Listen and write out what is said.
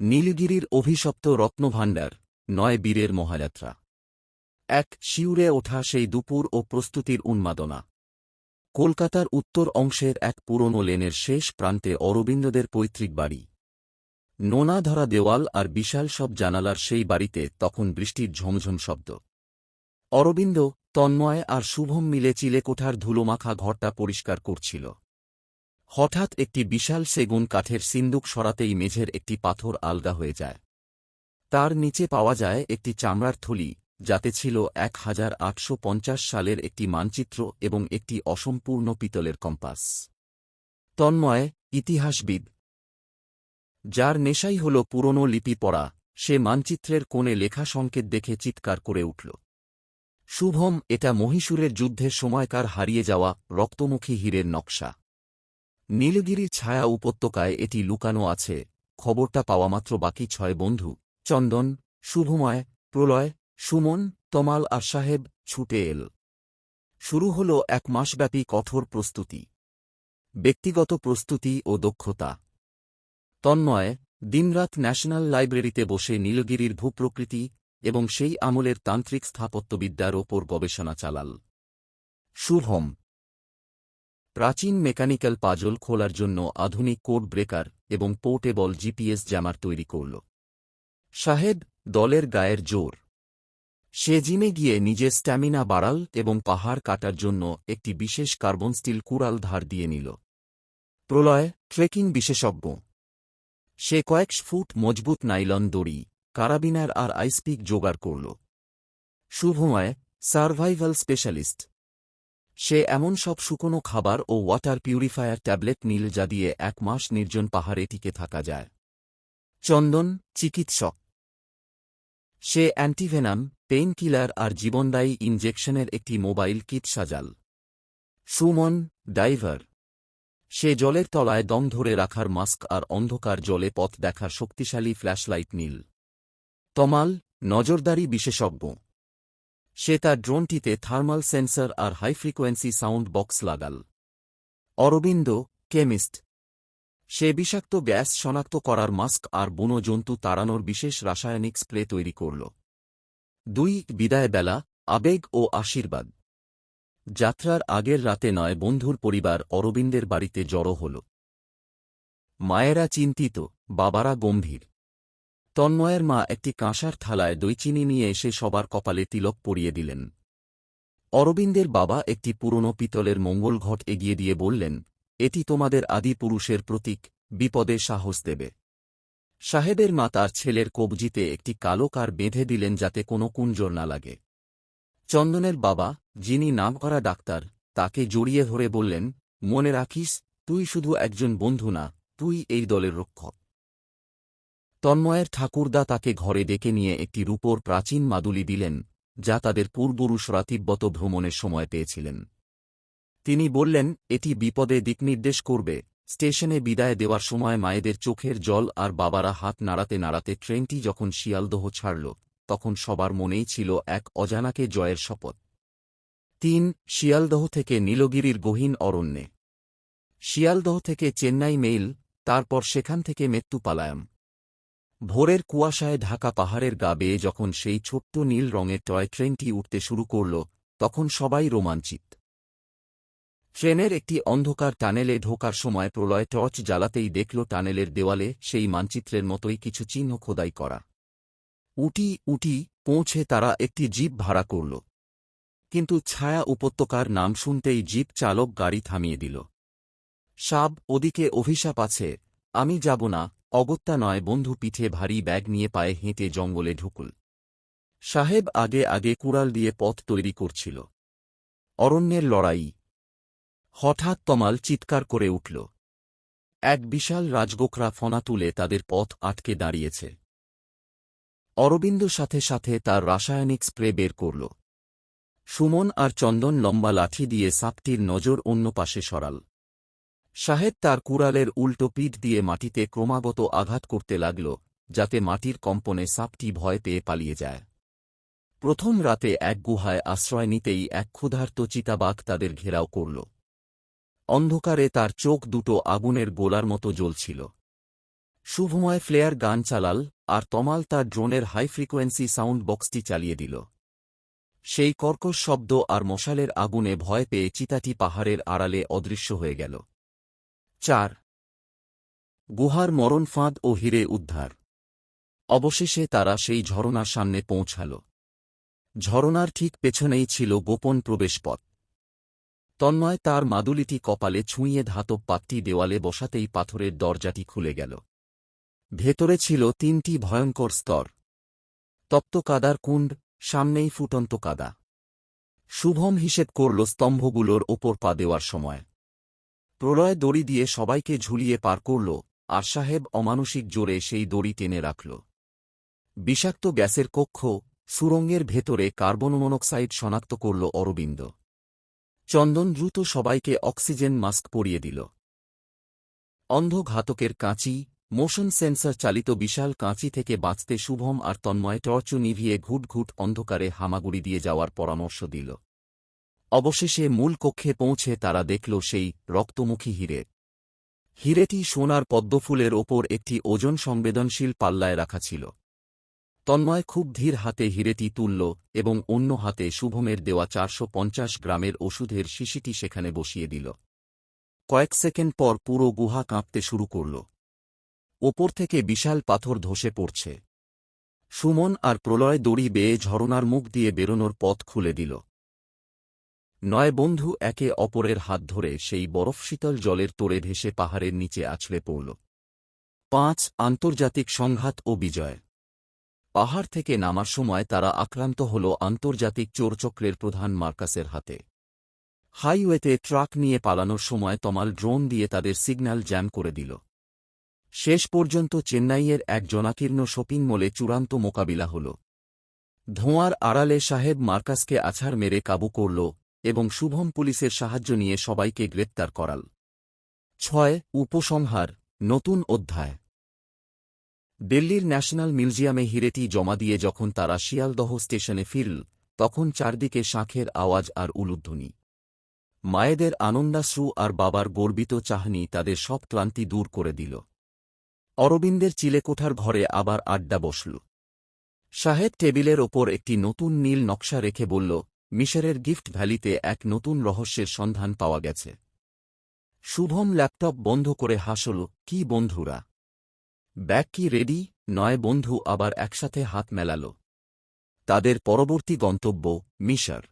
নীলগিরির অভিশপ্ত রত্নভাণ্ডার, ৯ বীরের মহাযাত্রা। এক শিউরে ওঠা সেই দুপুর ও প্রস্তুতির উন্মাদনা। কলকাতার উত্তর অংশের এক পুরনো লেনের শেষ প্রান্তে অরবিন্দদের পৈতৃক বাড়ি। নোনা ধরা দেওয়াল আর বিশাল সব জানালার সেই বাড়িতে তখন বৃষ্টির ঝমঝম শব্দ। অরবিন্দ, তন্ময় আর শুভম মিলে চিলেকোঠার ধুলোমাখা ঘরটা পরিষ্কার করছিল। হঠাৎ একটি বিশাল সেগুন কাঠের সিন্দুক সরাতেই মেঝের একটি পাথর আলগা হয়ে যায়। তার নিচে পাওয়া যায় একটি চামড়ার থলি, যাতে ছিল 1850 সালের একটি মানচিত্র এবং একটি অসম্পূর্ণ পিতলের কম্পাস। তন্ময়, ইতিহাসবিদ, যার নেশাই হল পুরনো লিপি পড়া, সে মানচিত্রের কোণে লেখা সংকেত দেখে চিৎকার করে উঠল। শুভম, এটা মহীশূরের যুদ্ধের সময়কার হারিয়ে যাওয়া রক্তমুখী হীরের নকশা। নীলগিরির ছায়া উপত্যকায় এটি লুকানো আছে। খবরটা পাওয়ামাত্র বাকি ৬ বন্ধু, চন্দন, শুভময়, প্রলয়, সুমন, তমাল আর সাহেব ছুটে এল। শুরু হল ১ মাসব্যাপী কঠোর প্রস্তুতি, ব্যক্তিগত প্রস্তুতি ও দক্ষতা। তন্ময় দিনরাত ন্যাশনাল লাইব্রেরিতে বসে নীলগিরির ভূপ্রকৃতি এবং সেই আমলের তান্ত্রিক স্থাপত্যবিদ্যার ওপর গবেষণা চালাল। শুভম প্রাচীন মেকানিক্যাল পাজল খোলার জন্য আধুনিক কোড ব্রেকার এবং পোর্টেবল জিপিএস জ্যামার তৈরি করল। সাহেব দলের গায়ের জোর। সে জিমে গিয়ে নিজের স্ট্যামিনা বাড়াল এবং পাহাড় কাটার জন্য একটি বিশেষ কার্বন স্টিল কুড়াল ধার দিয়ে নিল। প্রলয় ট্রেকিং বিশেষজ্ঞ। সে কয়েক ফুট মজবুত নাইলন দড়ি, কারাবিনার আর আইসপিক জোগাড় করল। Shubhamoy survival specialist. সে এমন সব শুকনো খাবার ও ওয়াটার পিউরিফায়ার ট্যাবলেট নিল যা দিয়ে ১ মাস নির্জন পাহাড়ে টিকে থাকা যায়। চন্দন চিকিৎসক। সে অ্যান্টিভেনাম, পেইন কিলার আর জীবনদায়ী ইনজেকশনের একটি মোবাইল কিট সাজাল। সুমন ডাইভার। সে জলের তলায় দম ধরে রাখার মাস্ক আর অন্ধকার জলে পথ দেখার শক্তিশালী ফ্ল্যাশলাইট নীল। তমাল নজরদারি বিশেষজ্ঞ। সে তার ড্রোনটিতে থার্মাল সেন্সর আর হাই ফ্রিকোয়েন্সি সাউন্ড বক্স লাগাল। অরবিন্দ কেমিস্ট। সে বিষাক্ত গ্যাস শনাক্ত করার মাস্ক আর বুনো জন্তু তাড়ানোর বিশেষ রাসায়নিক স্প্রে তৈরি করল। ২ বিদায় বেলা, আবেগ ও আশীর্বাদ। যাত্রার আগের রাতে ৯ বন্ধুর পরিবার অরবিন্দের বাড়িতে জড়ো হল। মায়েরা চিন্তিত, বাবারা গম্ভীর। তন্ময়ের মা একটি কাঁসার থালায় দইচিনি নিয়ে এসে সবার কপালে তিলক পরিয়ে দিলেন। অরবিন্দের বাবা একটি পুরনো পিতলের মঙ্গল ঘট এগিয়ে দিয়ে বললেন, এটি তোমাদের আদি পুরুষের প্রতীক, বিপদে সাহস দেবে। সাহেবের মা তার ছেলের কবজিতে একটি কালো কার বেঁধে দিলেন যাতে কোনো কুঞ্জর না লাগে। চন্দনের বাবা, যিনি নামকরা ডাক্তার, তাকে জড়িয়ে ধরে বললেন, মনে রাখিস, তুই শুধু একজন বন্ধু না, তুই এই দলের রক্ষক। তন্ময়ের ঠাকুরদা তাকে ঘরে ডেকে নিয়ে একটি রূপোর প্রাচীন মাদুলি দিলেন, যা তাদের পূর্বপুরুষরা তিব্বত ভ্রমণের সময় পেয়েছিলেন। তিনি বললেন, এটি বিপদে দিকনির্দেশ করবে। স্টেশনে বিদায় দেওয়ার সময় মায়েদের চোখের জল আর বাবারা হাত নাড়াতে নাড়াতে ট্রেনটি যখন শিয়ালদহ ছাড়ল, তখন সবার মনেই ছিল এক অজানাকে জয়ের শপথ। ৩ শিয়ালদহ থেকে নীলগিরির গহীন অরণ্যে। শিয়ালদহ থেকে চেন্নাই মেইল, তারপর সেখান থেকে মেট্টুপালায়াম। ভোরের কুয়াশায় ঢাকা পাহাড়ের গা বেয়ে যখন সেই ছোট্ট নীল রঙের টয় ট্রেনটি উঠতে শুরু করল, তখন সবাই রোমাঞ্চিত। ট্রেনের একটি অন্ধকার টানেলে ঢোকার সময় প্রলয় টর্চ জ্বালাতেই দেখল টানেলের দেওয়ালে সেই মানচিত্রের মতোই কিছু চিহ্ন খোদাই করা। উটি উটি পৌঁছে তারা একটি জিপ ভাড়া করল। কিন্তু ছায়া উপত্যকার নাম শুনতেই জিপ চালক গাড়ি থামিয়ে দিল। সাব, ওদিকে অভিশাপ আছে, আমি যাব না। অগত্যা ৯ বন্ধু পিঠে ভারী ব্যাগ নিয়ে পায়ে হেঁটে জঙ্গলে ঢুকুল। সাহেব আগে আগে কুড়াল দিয়ে পথ তৈরি করছিল। অরণ্যের লড়াই। হঠাৎ তমাল চিৎকার করে উঠল। এক বিশাল রাজগোখরা ফনা তুলে তাদের পথ আটকে দাঁড়িয়েছে। অরবিন্দ সাথে সাথে তার রাসায়নিক স্প্রে বের করল। সুমন আর চন্দন লম্বা লাঠি দিয়ে সাপটির নজর অন্য পাশে সরাল। সাহেব তার কুড়ালের উল্টো পিঠ দিয়ে মাটিতে ক্রমাগত আঘাত করতে লাগল, যাতে মাটির কম্পনে সাপটি ভয় পেয়ে পালিয়ে যায়। প্রথম রাতে এক গুহায় আশ্রয় নিতেই এক ক্ষুধার্ত চিতাবাঘ তাদের ঘেরাও করল। অন্ধকারে তার চোখ দুটো আগুনের গোলার মতো জ্বলছিল। শুভময় ফ্লেয়ার গান চালাল, আর তমাল তার ড্রোনের হাই ফ্রিকোয়েন্সি সাউন্ড বক্সটি চালিয়ে দিল। সেই কর্কশ শব্দ আর মশালের আগুনে ভয় পেয়ে চিতাটি পাহাড়ের আড়ালে অদৃশ্য হয়ে গেল। 4 গুহার মরণ ফাঁদ ও হিরে উদ্ধার। অবশেষে তারা সেই ঝরনার সামনে পৌঁছাল। ঝরনার ঠিক পেছনেই ছিল গোপন প্রবেশপথ। তন্ময় তার মাদুলিটি কপালে ছুঁইয়ে ধাতব পাতটি দেওয়ালে বসাতেই পাথরের দরজাটি খুলে গেল। ভেতরে ছিল 3টি ভয়ঙ্কর স্তর। তপ্ত কাদার কুণ্ড, সামনেই ফুটন্ত কাদা। শুভম হিসেব করল স্তম্ভগুলোর ওপর পা দেওয়ার সময়। প্রলয় দড়ি দিয়ে সবাইকে ঝুলিয়ে পার করল, আর সাহেব অমানুষিক জোরে সেই দড়ি টেনে রাখল। বিষাক্ত গ্যাসের কক্ষ, সুড়ঙ্গের ভেতরে কার্বন মনোক্সাইড শনাক্ত করল অরবিন্দ। চন্দন দ্রুত সবাইকে অক্সিজেন মাস্ক পরিয়ে দিল। অন্ধ ঘাতকের কাঁচি, মোশন সেন্সর চালিত বিশাল কাঁচি থেকে বাঁচতে শুভম আর তন্ময় টর্চ নিভিয়ে ঘুটঘুট অন্ধকারে হামাগুড়ি দিয়ে যাওয়ার পরামর্শ দিল। অবশেষে মূল কক্ষে পৌঁছে তারা দেখল সেই রক্তমুখী হিরে। হিরেটি সোনার পদ্মফুলের ওপর একটি ওজন সংবেদনশীল পাল্লায় রাখা ছিল। তন্ময় খুব ধীর হাতে হিরেটি তুলল এবং অন্য হাতে শুভমের দেওয়া 450 গ্রামের ওষুধের শিশিটি সেখানে বসিয়ে দিল। কয়েক সেকেন্ড পর পুরো গুহা কাঁপতে শুরু করল। ওপর থেকে বিশাল পাথর ধসে পড়ছে। সুমন আর প্রলয় দড়ি বেয়ে ঝরনার মুখ দিয়ে বেরোনোর পথ খুলে দিল। 9 বন্ধু একে অপরের হাত ধরে সেই বরফশীতল জলের তোড়ে ভেসে পাহাড়ের নিচে আছড়ে পড়ল। 5 আন্তর্জাতিক সংঘাত ও বিজয়। পাহাড় থেকে নামার সময় তারা আক্রান্ত হল আন্তর্জাতিক চোরচক্রের প্রধান মার্কাসের হাতে। হাইওয়েতে ট্রাক নিয়ে পালানোর সময় তমাল ড্রোন দিয়ে তাদের সিগন্যাল জ্যাম করে দিল। শেষ পর্যন্ত চেন্নাইয়ের এক জনাকীর্ণ শপিং মলে চূড়ান্ত মোকাবিলা হল। ধোঁয়ার আড়ালে সাহেব মার্কাসকে আছাড় মেরে কাবু করল এবং শুভম পুলিশের সাহায্য নিয়ে সবাইকে গ্রেপ্তার করাল। 6 উপসংহার, নতুন অধ্যায়। দিল্লির ন্যাশনাল মিউজিয়ামে হিরেটি জমা দিয়ে যখন তারা শিয়ালদহ স্টেশনে ফিরল, তখন চারদিকে শাঁখের আওয়াজ আর উলুধ্বনি। মায়েদের আনন্দাশ্রু আর বাবার গর্বিত চাহনি তাদের সব ক্লান্তি দূর করে দিল। অরবিন্দের চিলেকোঠার ঘরে আবার আড্ডা বসল। সাহেব টেবিলের ওপর একটি নতুন নীল নকশা রেখে বলল, মিশরের গিফট ভ্যালিতে এক নতুন রহস্যের সন্ধান পাওয়া গেছে। শুভম ল্যাপটপ বন্ধ করে হাসল, কি বন্ধুরা, ব্যাগ কি রেডি? 9 বন্ধু আবার একসাথে হাত মেলাল। তাদের পরবর্তী গন্তব্য মিশর।